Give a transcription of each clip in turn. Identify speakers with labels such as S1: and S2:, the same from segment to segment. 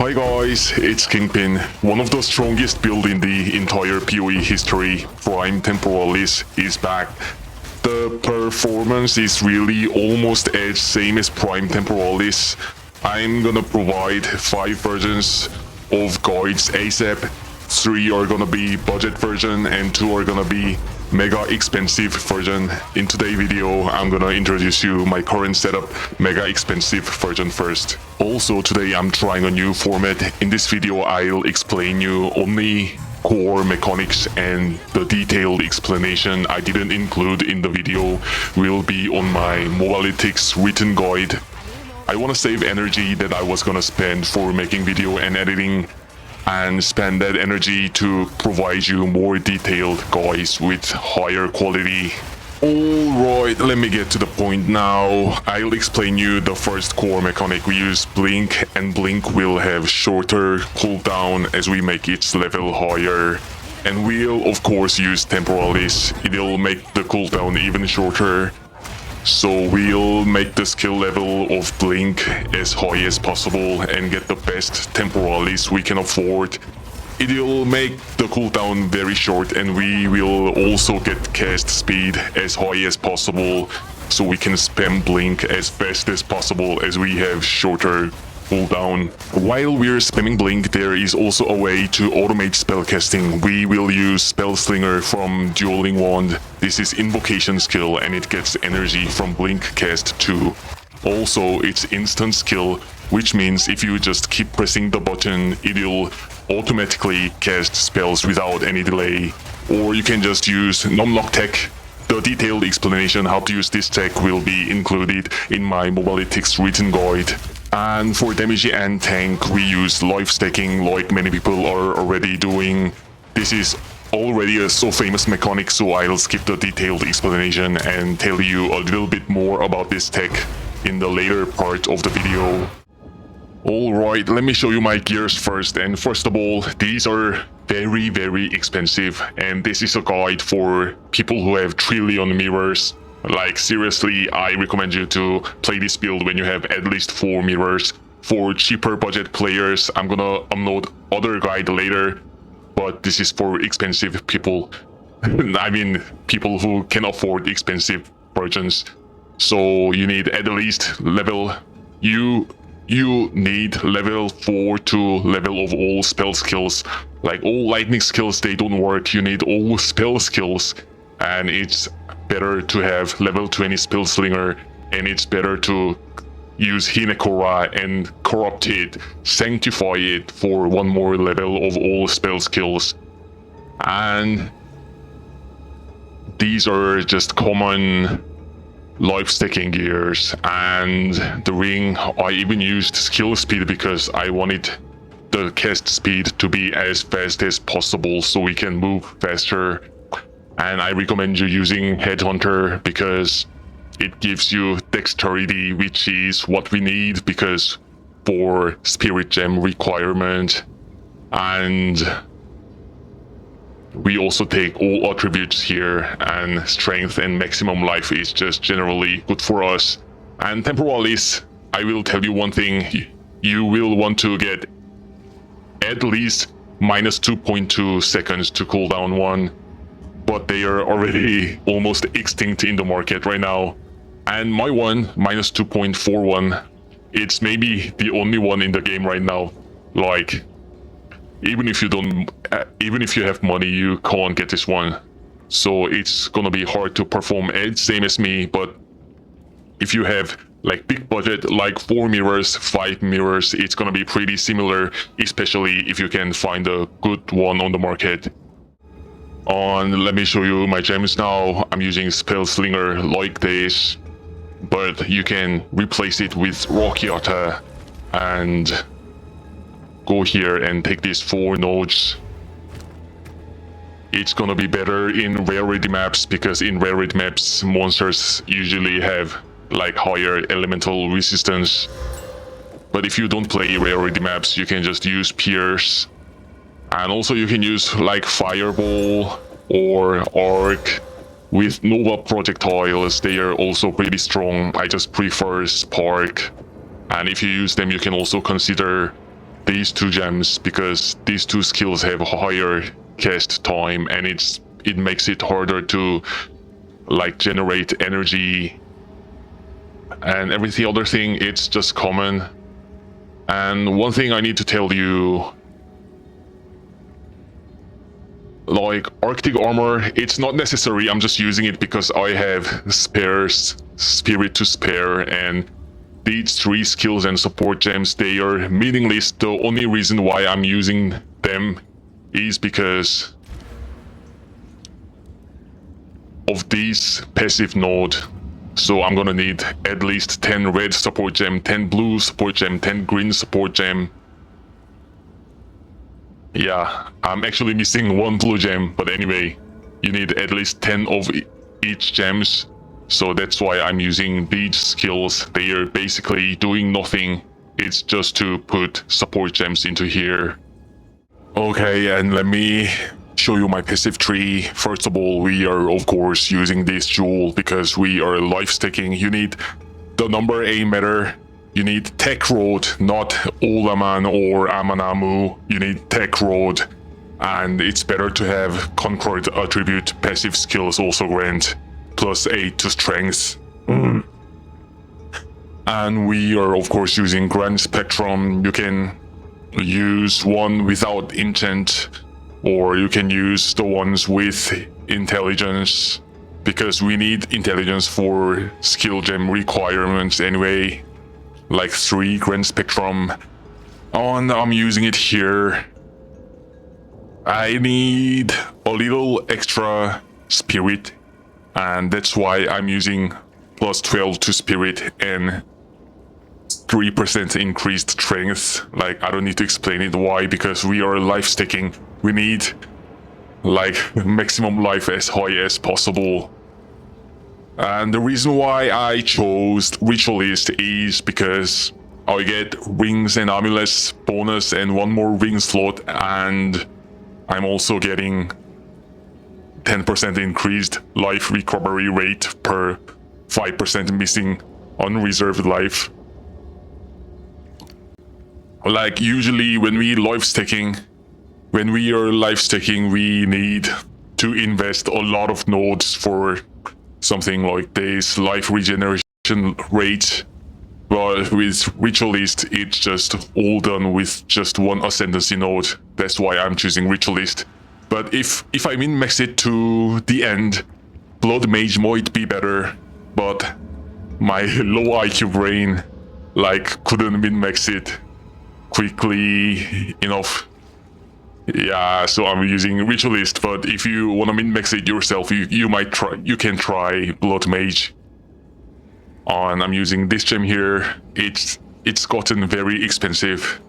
S1: Hi guys, it's Kingpin. One of the strongest build in the entire PoE history, Prime Temporalis, is back. The performance is really almost as same as Prime Temporalis. I'm gonna provide 5 versions of guides ASAP. 3 are gonna be budget version and 2 are gonna be mega expensive version. In today's video, I'm gonna introduce you my current setup, mega expensive version first. Also today I'm trying a new format. In this video I'll explain you only core mechanics, and the detailed explanation I didn't include in the video will be on my Mobalytics written guide. I wanna save energy that I was gonna spend for making video and editing, and spend that energy to provide you more detailed guides with higher quality. Alright, let me get to the point now. I'll explain you the first core mechanic. We use Blink, and Blink will have shorter cooldown as we make its level higher. And we'll of course use Temporalis. It'll make the cooldown even shorter. So we'll make the skill level of Blink as high as possible and get the best Temporalis we can afford. It'll make the cooldown very short, and we will also get cast speed as high as possible so we can spam Blink as fast as possible as we have shorter cooldown. While we're spamming Blink, there is also a way to automate spellcasting. We will use Spellslinger from Dueling Wand. This is invocation skill and it gets energy from Blink cast too. Also, it's instant skill, which means if you just keep pressing the button, it'll automatically cast spells without any delay. Or you can just use Numlock tech. The detailed explanation how to use this tech will be included in my Mobalytics written guide. And for damage and tank, we use life stacking like many people are already doing. This is already a so famous mechanic, so I'll skip the detailed explanation and tell you a little bit more about this tech in the later part of the video. Alright, let me show you my gears first. And first of all, these are very expensive, and this is a guide for people who have trillion mirrors. Like seriously, I recommend you to play this build when you have at least 4 mirrors. For cheaper budget players, I'm gonna upload other guide later, but this is for expensive people. I mean, people who can afford expensive versions. So you need at least level... You need level 4 to level of all spell skills. Like all lightning skills, they don't work. You need all spell skills, and it's better to have level 20 Spellslinger, and it's better to use Hinekora and corrupt it, sanctify it for 1 more level of all spell skills. And these are just common life stacking gears. And the ring, I even used skill speed because I wanted the cast speed to be as fast as possible so we can move faster. And I recommend you using Headhunter because it gives you dexterity, which is what we need because for Spirit Gem requirement. And we also take all attributes here, and strength and maximum life is just generally good for us. And Temporalis, I will tell you one thing, you will want to get at least minus 2.2 seconds to cool down 1. But they are already almost extinct in the market right now. And my one, minus 2.41, it's maybe the only one in the game right now. Like, even if you have money, you can't get this one. So it's gonna be hard to perform it, same as me. But if you have like big budget, like 4 mirrors, 5 mirrors, it's gonna be pretty similar, especially if you can find a good one on the market. And let me show you my gems now. I'm using Spellslinger like this, but you can replace it with Rakyata and go here and take these 4 nodes. It's gonna be better in rarity maps because in rarity maps monsters usually have like higher elemental resistance. But if you don't play rarity maps, you can just use Pierce. And also you can use like Fireball or Arc with Nova projectiles. They are also pretty strong. I just prefer Spark. And if you use them, you can also consider these two gems because these two skills have higher cast time, and it makes it harder to like generate energy, and every other thing it's just common. And one thing I need to tell you, like Arctic armor, it's not necessary. I'm just using it because I have spares, spirit to spare, and these 3 skills and support gems, they are meaningless. The only reason why I'm using them is because of this passive node. So I'm gonna need at least 10 red support gem, 10 blue support gem, 10 green support gem. Yeah, I'm actually missing 1 blue gem, but anyway, you need at least 10 of each gems. So that's why I'm using these skills. They are basically doing nothing. It's just to put support gems into here. Okay, and let me show you my passive tree. First of all, we are of course using this jewel because we are life stacking. You need the number A matter. You need Tech Road, not Olaman or Amanamu. You need Tech Road. And it's better to have Concord attribute passive skills also grant +8 to strength. And we are of course using Grand Spectrum. You can use one without enchant, or you can use the ones with intelligence, because we need intelligence for skill gem requirements anyway, like 3 Grand Spectrum. And I'm using it here. I need a little extra spirit, and that's why I'm using +12 to spirit and 3% increased strength. Like, I don't need to explain it why, because we are life stacking. We need like maximum life as high as possible. And the reason why I chose Ritualist is because I get rings and amulets bonus and 1 more ring slot, and I'm also getting 10% increased life recovery rate per 5% missing unreserved life. Like, usually when we are life stacking, we need to invest a lot of nodes for something like this life regeneration rate. But with Ritualist, it's just all done with just 1 ascendancy node. That's why I'm choosing Ritualist. But if I min-max it to the end, Blood Mage might be better, but my low IQ brain like couldn't min-max it quickly enough. Yeah, so I'm using Ritualist, but if you want to min-max it yourself, you can try Blood Mage. And I'm using this gem here. It's gotten very expensive.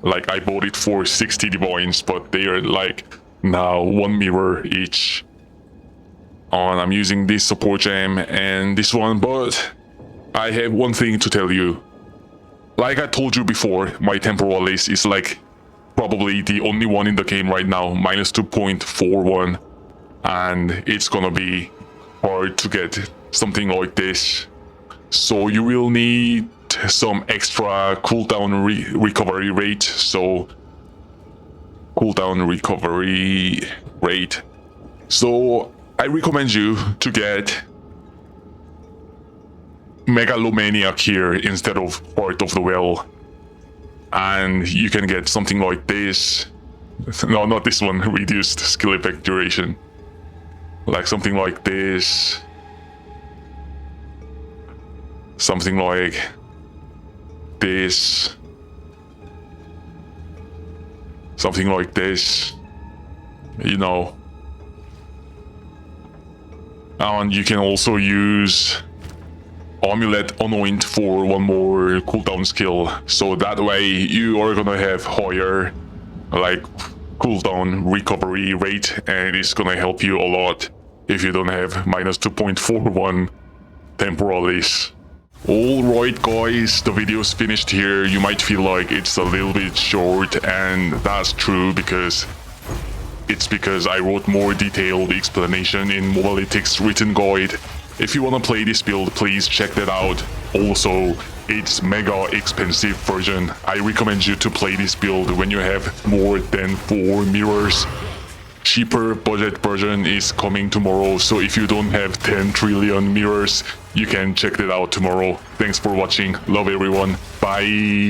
S1: Like, I bought it for 60 divines, but they are like now 1 mirror each. And I'm using this support gem and this one, but I have one thing to tell you. Like I told you before, my Temporalis is like probably the only one in the game right now, -2.41, and it's gonna be hard to get something like this. So you will need some extra cooldown recovery rate. So cooldown recovery rate. So I recommend you to get Megalomaniac here instead of Heart of the Well. And you can get something like this. No, not this one, reduced skill effect duration. Like something like this. Something like this. Something like this. You know. And you can also use Amulet Anoint for 1 more cooldown skill. So that way you are gonna have higher like cooldown recovery rate, and it's gonna help you a lot if you don't have -2.41 Temporalis. Alright guys, the video's finished here. You might feel like it's a little bit short, and that's true because I wrote more detailed explanation in Mobalytics written guide. If you wanna play this build, please check that out. Also, it's mega expensive version. I recommend you to play this build when you have more than 4 mirrors. Cheaper budget version is coming tomorrow, so if you don't have 10 trillion mirrors, you can check that out tomorrow. Thanks for watching. Love everyone. Bye.